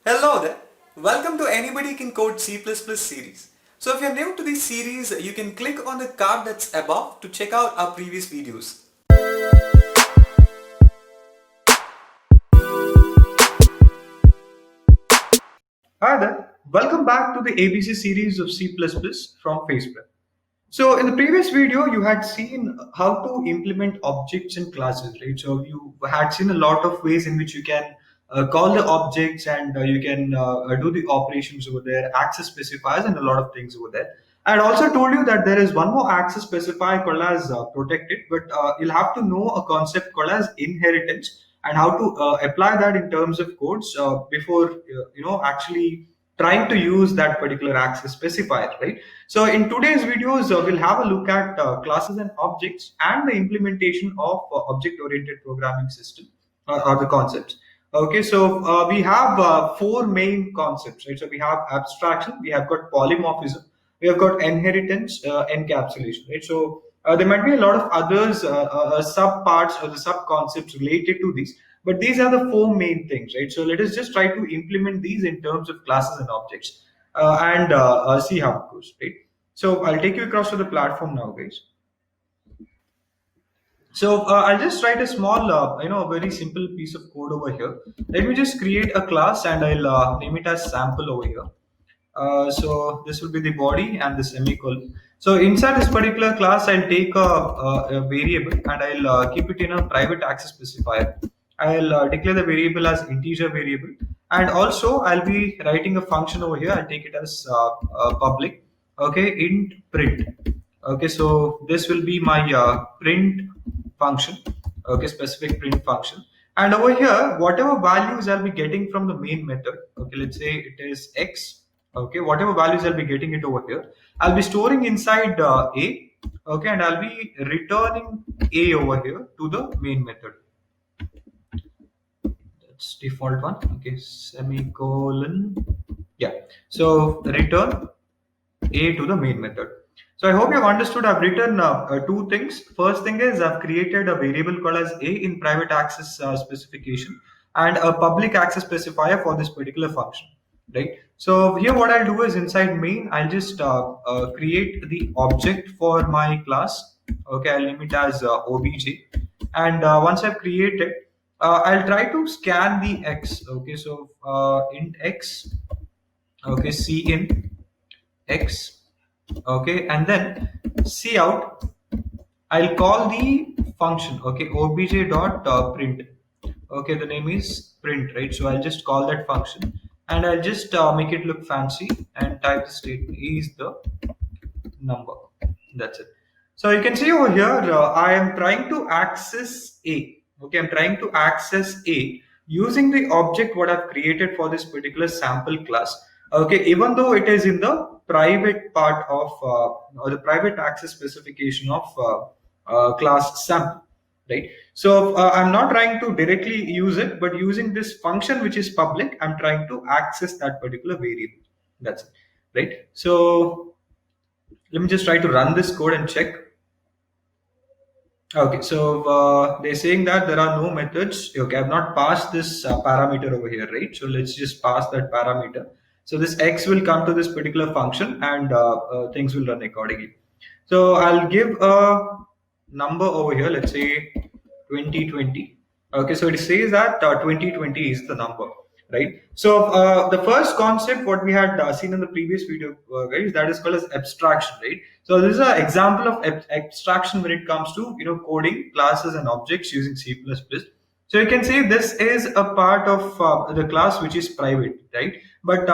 Hello there. Welcome to Anybody Can Code C++ series. So if you're new to this series, you can click on the card that's above to check out our previous videos. Hi there. Welcome back to the ABC series of C++ from Facebook. So in the previous video, you had seen how to implement objects and classes, right? So you had seen a lot of ways in which you can call the objects and you can do the operations over there, access specifiers, and a lot of things over there. I had also told you that there is one more access specifier called as protected, but you'll have to know a concept called as inheritance and how to apply that in terms of codes before actually trying to use that particular access specifier, right? So in today's videos, we'll have a look at classes and objects and the implementation of object-oriented programming system or the concepts. Okay, so we have four main concepts, right? So we have abstraction, we have got polymorphism, we have got inheritance, encapsulation, right? So there might be a lot of others sub parts or the sub concepts related to these, but these are the four main things, right? So let us just try to implement these in terms of classes and objects and see how it goes, right? So I'll take you across to the platform now, guys. So I'll just write a small, very simple piece of code over here. Let me just create a class and I'll name it as sample over here. So this will be the body and the semicolon. So inside this particular class, I'll take a variable and I'll keep it in a private access specifier. I'll declare the variable as integer variable, and also I'll be writing a function over here. I'll take it as public. Okay, int print. Okay, so this will be my print function. Okay, specific print function. And over here, whatever values I'll be getting from the main method. Okay, let's say it is x. Okay, whatever values I'll be getting it over here, I'll be storing inside a. Okay, and I'll be returning a over here to the main method. That's default one. Okay, semicolon. Yeah. So return a to the main method. So I hope you have understood. I've written two things. First thing is I've created a variable called as a in private access specification and a public access specifier for this particular function, right? So here what I'll do is inside main, I'll just create the object for my class. Okay, I'll name it as obj. And once I've created, I'll try to scan the x. Okay, so int x. Okay, c in x. Okay, and then c out, I'll call the function. Okay, obj dot print. Okay, the name is print, right? So I'll just call that function and I'll just make it look fancy and type the statement is the number. That's it. So you can see over here, I am trying to access a. Okay, I'm trying to access a using the object what I've created for this particular sample class. Okay, even though it is in the private part of or the private access specification of class sample, right? So I'm not trying to directly use it, but using this function which is public, I'm trying to access that particular variable. That's it, right? So let me just try to run this code and check. Okay, so they're saying that there are no methods. Okay, I've not passed this parameter over here, right? So let's just pass that parameter. So this x will come to this particular function and things will run accordingly. So I'll give a number over here, let's say 2020. Okay, so it says that 2020 is the number, right? So the first concept what we had seen in the previous video, guys, that is called as abstraction, right? So this is an example of abstraction when it comes to coding classes and objects using C++. So you can say this is a part of the class which is private, right? But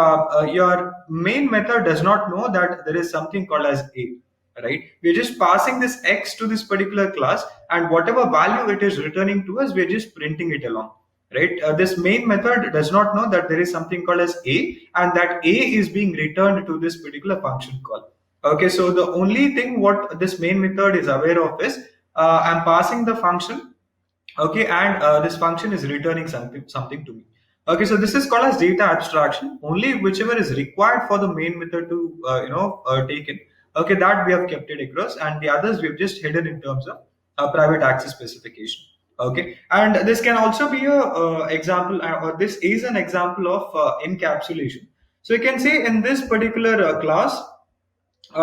your main method does not know that there is something called as a, right? We're just passing this x to this particular class, and whatever value it is returning to us, we're just printing it along, right? This main method does not know that there is something called as a, and that a is being returned to this particular function call. Okay, so the only thing what this main method is aware of is I'm passing the function. Okay, and this function is returning something to me. Okay, so this is called as data abstraction. Only whichever is required for the main method to take in. Okay, that we have kept it across, and the others we have just hidden in terms of private access specification. Okay, and this can also be a example, or this is an example of encapsulation. So you can say in this particular class,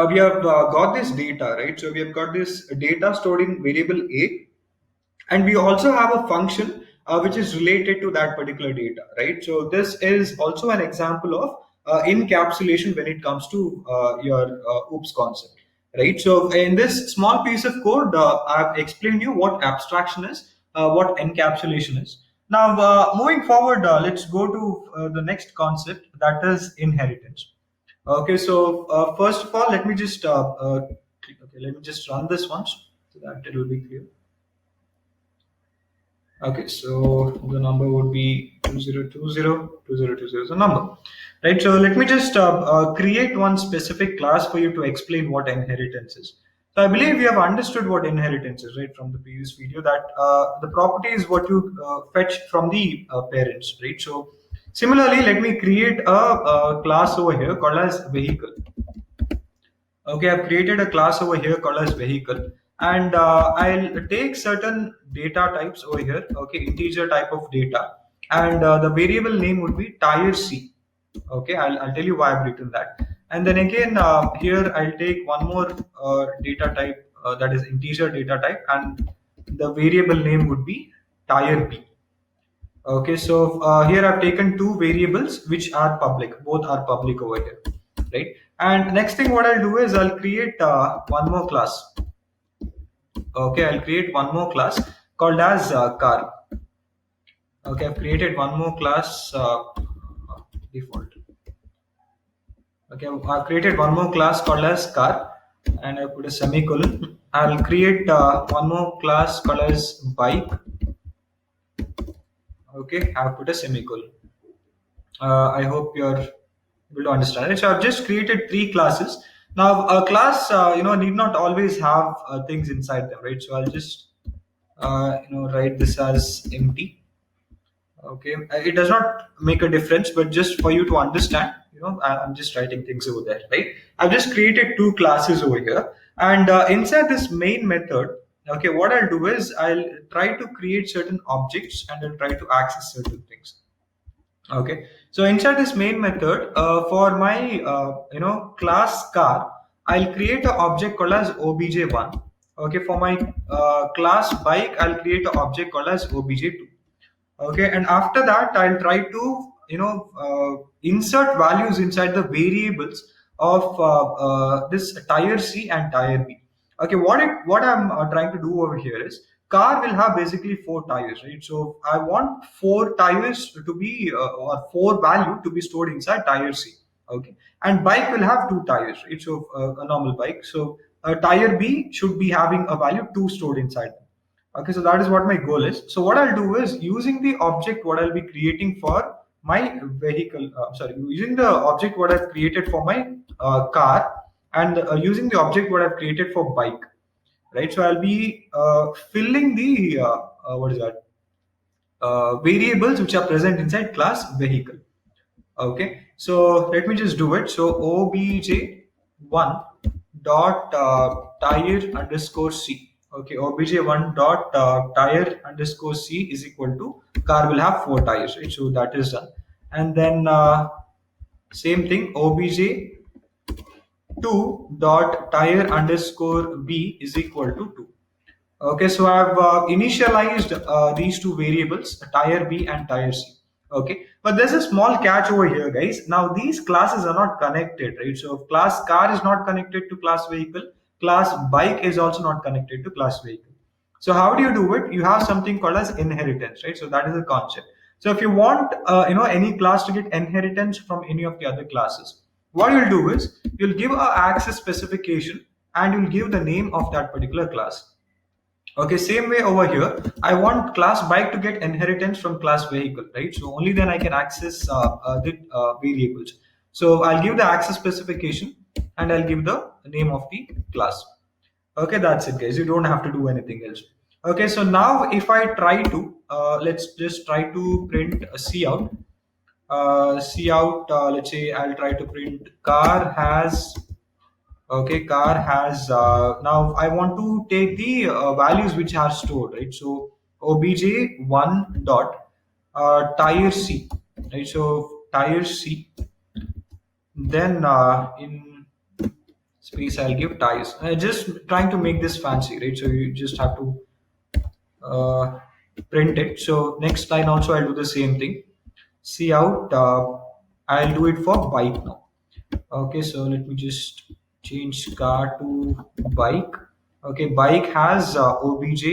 we have got this data, right? So we have got this data stored in variable a, and we also have a function which is related to that particular data, right? So this is also an example of encapsulation when it comes to your oops concept, right? So in this small piece of code, I've explained you what abstraction is, what encapsulation is. Now moving forward, let's go to the next concept, that is inheritance. Okay, so first of all, let me just okay, let me just run this once so that it will be clear. Okay, so the number would be 2020 is the number, right? So let me just create one specific class for you to explain what inheritance is. So I believe you have understood what inheritance is, right, from the previous video, that the property is what you fetch from the parents, right? So similarly, let me create a class over here called as vehicle. Okay, I've created a class over here called as vehicle, and I'll take certain data types over here. Okay, integer type of data, and the variable name would be tire C. Okay, I'll tell you why I've written that. And then again, here I'll take one more data type, that is integer data type, and the variable name would be tire B. Okay, so here I've taken two variables which are public. Both are public over here, right? And next thing what I'll do is I'll create one more class. Okay, I'll create one more class called as car. Okay, I've created one more class default. Okay, I've created one more class called as car, and I put a semicolon. I'll create one more class called as bike. Okay, I've put a semicolon. I hope you're able to understand it. So I've just created three classes. Now a class, need not always have things inside them, right? So I'll just, write this as empty. Okay, it does not make a difference, but just for you to understand, I'm just writing things over there, right? I've just created two classes over here, and inside this main method, okay, what I'll do is I'll try to create certain objects and I'll try to access certain things. Okay, so inside this main method, for my class car, I'll create an object called as obj1. Okay, for my class bike, I'll create an object called as obj2. Okay, and after that I'll try to insert values inside the variables of this tire C and tire B. Okay, what I'm trying to do over here is car will have basically four tires, right? So I want four tires to be or four value to be stored inside tire C. Okay, and bike will have two tires, right? So a normal bike, so tire B should be having a value 2 stored inside. Okay, so that is what my goal is. So what I'll do is using the object what I'll be creating for my vehicle, using the object what I've created for my car, and using the object what I've created for bike, right? So I'll be filling the what is that variables which are present inside class vehicle. Okay, so let me just do it. So obj1 dot tire underscore c. Okay, obj1 dot tire underscore c is equal to car will have four tires, right? So that is done. And then same thing, obj2 dot tire underscore b is equal to 2. Okay, so I've initialized these two variables, tire B and tire C. Okay, but there's a small catch over here, guys. Now these classes are not connected, right? So class car is not connected to class vehicle, class bike is also not connected to class vehicle. So how do you do it? You have something called as inheritance, right? So that is a concept. So if you want, any class to get inheritance from any of the other classes, what you'll do is you'll give a access specification and you'll give the name of that particular class. Okay, same way over here, I want class bike to get inheritance from class vehicle, right? So only then I can access the variables. So I'll give the access specification and I'll give the name of the class. Okay, that's it, guys. You don't have to do anything else. Okay, so now if I try to, let's just try to print a cout. Cout, let's say I'll try to print car has. Okay, car has now I want to take the values which are stored, right? So obj1 dot tire c, right? So tire c, then in space I'll give tires. Just trying to make this fancy, right? So you just have to uh, print it. So next line also I'll do the same thing. See out. I'll do it for bike now. Okay, so let me just change car to bike. Okay, bike has obj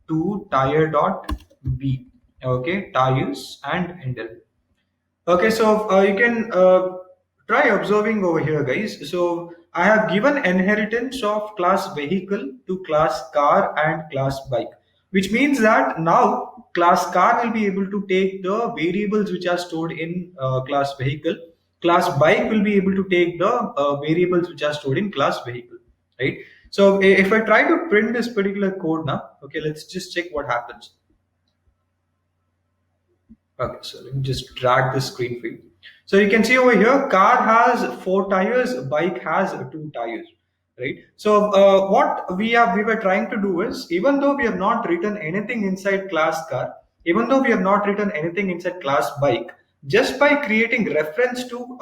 to tire dot b. Okay, tires and handle. Okay, so you can try observing over here, guys. So I have given inheritance of class vehicle to class car and class bike, which means that now class car will be able to take the variables which are stored in class vehicle. Class bike will be able to take the variables which are stored in class vehicle, right? So if I try to print this particular code now, okay, let's just check what happens. Okay, so let me just drag the screen for you. So you can see over here, car has four tires, bike has two tires, right? So what we were trying to do is, even though we have not written anything inside class car, even though we have not written anything inside class bike, just by creating reference to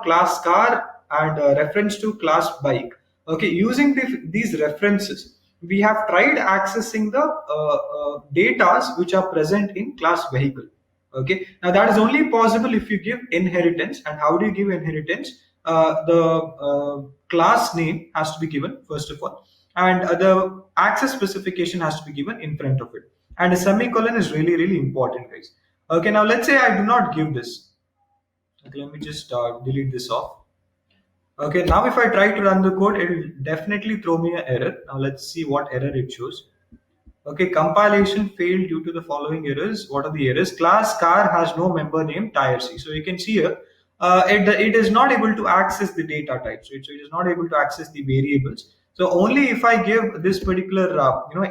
class car and reference to class bike, okay, using these references, we have tried accessing the datas which are present in class vehicle. Okay, now that is only possible if you give inheritance. And how do you give inheritance? The class name has to be given first of all, and the access specification has to be given in front of it, and a semicolon is really really important, guys. Okay, now let's say I do not give this. Okay, let me just delete this off. Okay, now if I try to run the code, it will definitely throw me an error. Now let's see what error it shows. Okay, compilation failed due to the following errors. What are the errors? Class car has no member name tire C. So you can see here, it is not able to access the data types, right? So it is not able to access the variables. So only if I give this particular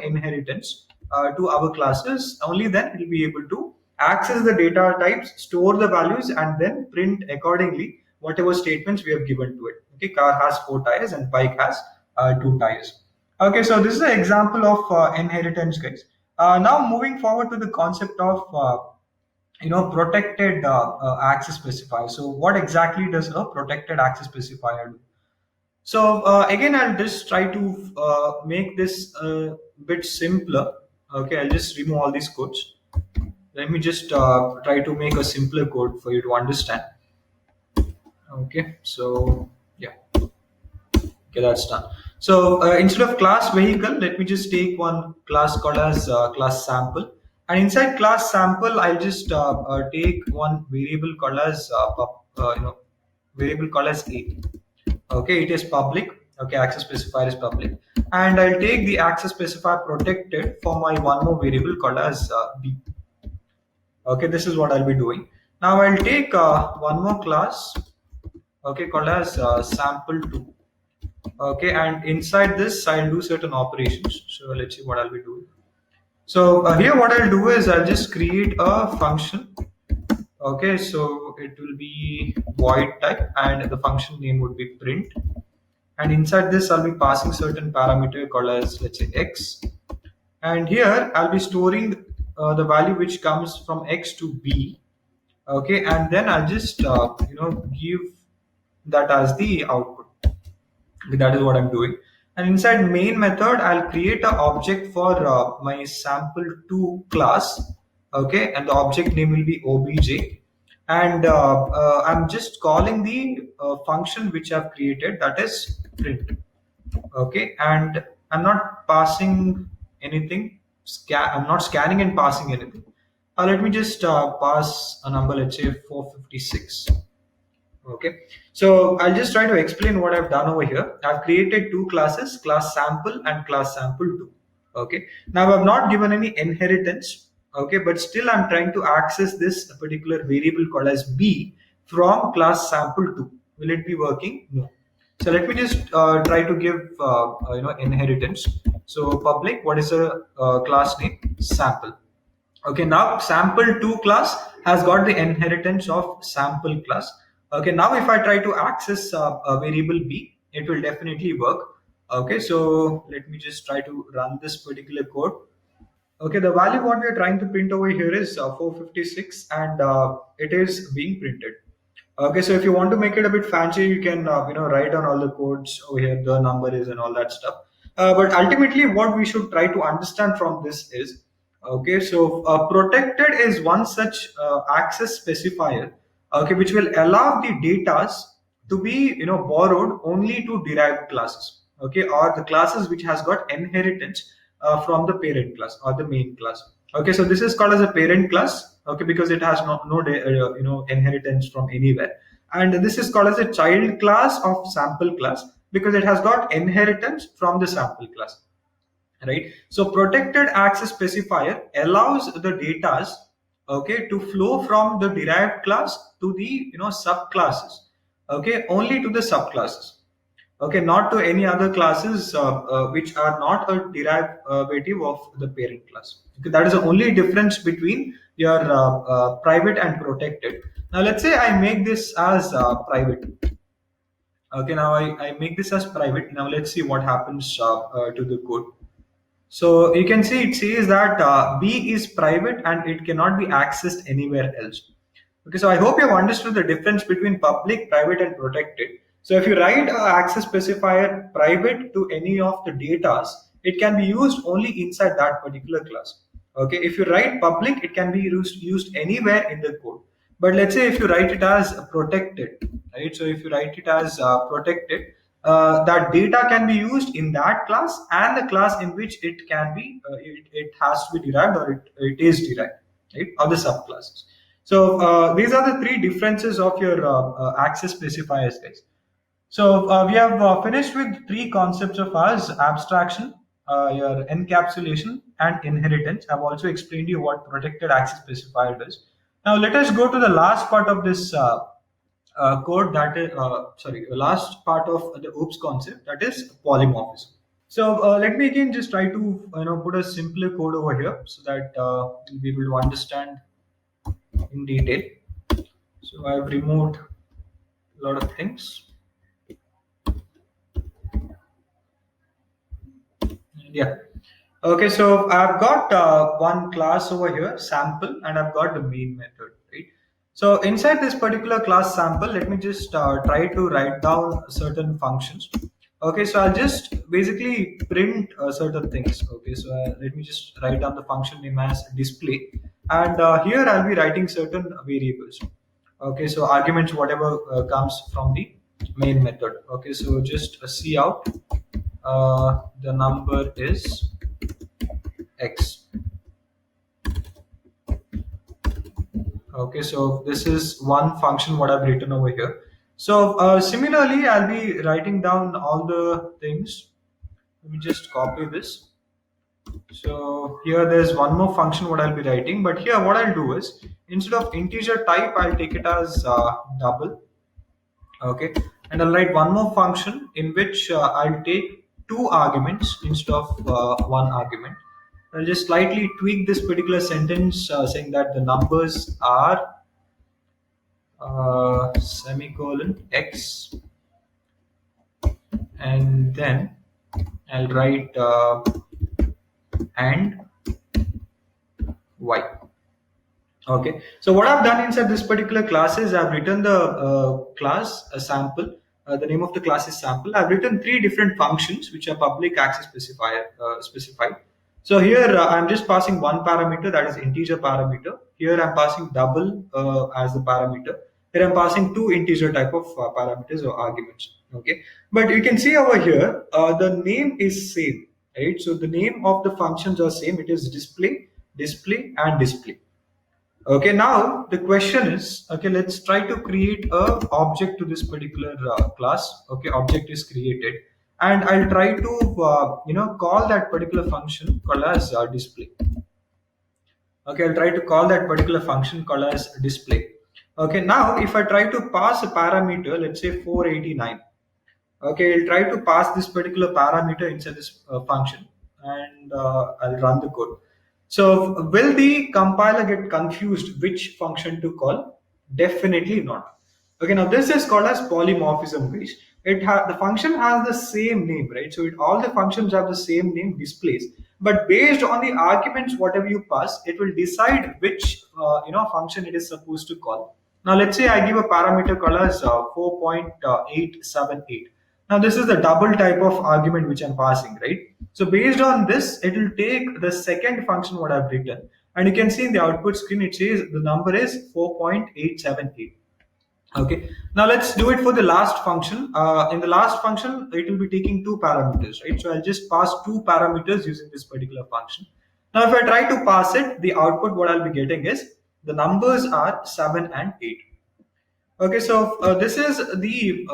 inheritance to our classes, only then it will be able to access the data types, store the values, and then print accordingly whatever statements we have given to it. Okay, car has four tires and bike has two tires. Okay, so this is an example of inheritance, guys. Now moving forward to the concept of protected access specifier. So what exactly does a protected access specifier do? So again, I'll just try to make this a bit simpler. Okay, I'll just remove all these codes. Let me just try to make a simpler code for you to understand. Okay, so yeah. Okay, that's done. So instead of class vehicle, let me just take one class called as class sample. And inside class sample, I'll just take one variable called as variable called as A. Okay, it is public. Okay, access specifier is public, and I'll take the access specifier protected for my one more variable called as B. Okay, this is what I'll be doing. Now I'll take one more class. Okay, called as sample2. Okay, and inside this I'll do certain operations. So let's see what I'll be doing. So here what I'll do is I'll just create a function. Okay, so it will be void type and the function name would be print, and inside this I'll be passing certain parameter called as, let's say, x, and here I'll be storing the value which comes from x to b. Okay, and then I'll just give that as the output. That is what I'm doing. And inside main method, I'll create an object for my sample2 class. Okay, and the object name will be obj. And I'm just calling the function which I've created, that is print. Okay, and I'm not passing anything. I'm not scanning and passing anything. Let me just pass a number, let's say 456. Okay, so I'll just try to explain what I've done over here. I've created two classes, class sample and class sample2. Okay, now I've not given any inheritance. Okay, but still I'm trying to access this particular variable called as b from class sample2. Will it be working? No. So let me just try to give inheritance. So public, what is a class name? Sample. Okay, now sample2 class has got the inheritance of sample class. Okay, now if I try to access a variable b, it will definitely work. Okay, so let me just try to run this particular code. Okay, the value what we are trying to print over here is 456, and it is being printed. Okay, so if you want to make it a bit fancy, you can write down all the codes over here, the number is, and all that stuff. But ultimately, what we should try to understand from this is, okay, so protected is one such access specifier, okay, which will allow the datas to be borrowed only to derived classes, okay, or the classes which has got inheritance from the parent class or the main class. Okay, so this is called as a parent class, okay, because it has no inheritance from anywhere. And this is called as a child class of sample class because it has got inheritance from the sample class, right? So protected access specifier allows the datas, okay, to flow from the derived class to the subclasses, okay, only to the subclasses, okay, not to any other classes which are not a derivative of the parent class. Okay, that is the only difference between your private and protected. Now let's say I make this as private. Okay, now I make this as private. Now let's see what happens to the code. So you can see it says that B is private and it cannot be accessed anywhere else. Okay, so I hope you have understood the difference between public, private, and protected. So if you write access specifier private to any of the datas, it can be used only inside that particular class. Okay, if you write public, it can be used anywhere in the code. But let's say if you write it as protected, right? So if you write it as protected, that data can be used in that class and the class in which it can be, it has to be derived, or it is derived, right? Or the subclasses. So these are the three differences of your access specifiers, guys. So we have finished with three concepts of ours: abstraction, your encapsulation, and inheritance. I've also explained you what protected access specifier does. Now let us go to the last part of this code, that is, the last part of the OOPS concept, that is polymorphism. So let me again just try to put a simpler code over here so that we'll be able to understand in detail. So I've removed a lot of things. Yeah. Okay, so I've got one class over here, sample, and I've got the main method, right? So inside this particular class sample, let me just try to write down certain functions. Okay, so I'll just basically print certain things. Okay, so let me just write down the function name as display, and here I'll be writing certain variables. Okay, so arguments, whatever comes from the main method. Okay, so just see out the number is x. Okay, so this is one function what I've written over here. So similarly, I'll be writing down all the things. Let me just copy this. So here there's one more function what I'll be writing, but here what I'll do is, instead of integer type, I'll take it as double. Okay, and I'll write one more function in which I'll take two arguments instead of one argument. I'll just slightly tweak this particular sentence saying that the numbers are semicolon x, and then I'll write and y. Okay, so what I've done inside this particular class is I've written the class a sample. The name of the class is sample. I've written three different functions which are public access specifier specified. So here I'm just passing one parameter, that is integer parameter. Here I'm passing double as the parameter. Here I'm passing two integer type of parameters or arguments. Okay, but you can see over here the name is same, right? So the name of the functions are same. It is display, display, and display. Okay, now the question is, okay, let's try to create a object to this particular class. Okay, object is created, and I'll try to call that particular function called as display. Okay, I'll try to call that particular function called as display. Okay, now if I try to pass a parameter, let's say 489. Okay, I'll try to pass this particular parameter inside this function, and I'll run the code. So will the compiler get confused which function to call? Definitely not. Okay, now this is called as polymorphism, guys. the function has the same name, right? So all the functions have the same name displays, but based on the arguments whatever you pass, it will decide which function it is supposed to call. Now let's say I give a parameter called as 4.878. Now this is the double type of argument which I'm passing, right? So based on this, it will take the second function what I've written, and you can see in the output screen it says the number is 4.878. Okay, now let's do it for the last function. In the last function, it will be taking two parameters, right? So I'll just pass two parameters using this particular function. Now, if I try to pass it, the output what I'll be getting is the numbers are 7 and 8. Okay, so this is the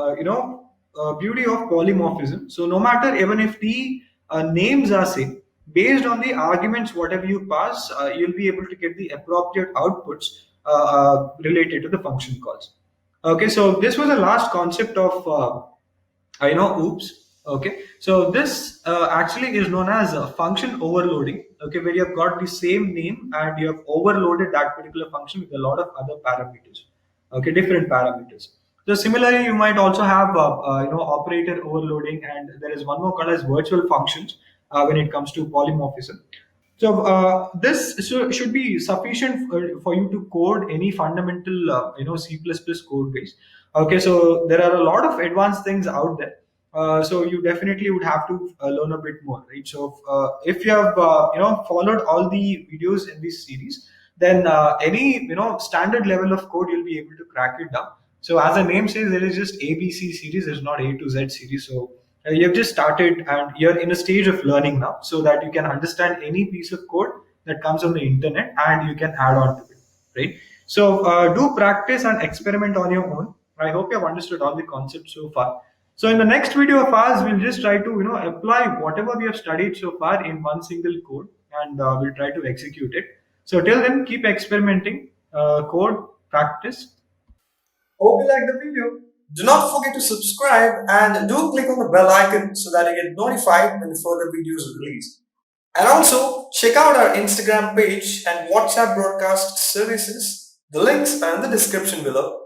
beauty of polymorphism. So no matter even if the names are same, based on the arguments whatever you pass, you'll be able to get the appropriate outputs related to the function calls. Okay, so this was the last concept of oops. Okay, so this actually is known as function overloading. Okay, where you have got the same name and you have overloaded that particular function with a lot of other parameters. Okay, different parameters. So similarly, you might also have operator overloading, and there is one more called as virtual functions when it comes to polymorphism. So should be sufficient for you to code any fundamental C++ code base. Okay, so there are a lot of advanced things out there. So you definitely would have to learn a bit more, right? So if you have followed all the videos in this series, then any standard level of code you'll be able to crack it down. So as the name says, there is just ABC series. There's not A to Z series. So you have just started and you're in a stage of learning now, so that you can understand any piece of code that comes on the internet and you can add on to it, right? So do practice and experiment on your own. I hope you have understood all the concepts so far. So in the next video of ours, we'll just try to apply whatever we have studied so far in one single code, and we'll try to execute it. So till then, keep experimenting, code, practice. Hope you like the video. Do not forget to subscribe and do click on the bell icon so that you get notified when further videos are released. And also check out our Instagram page and WhatsApp broadcast services. The links are in the description below.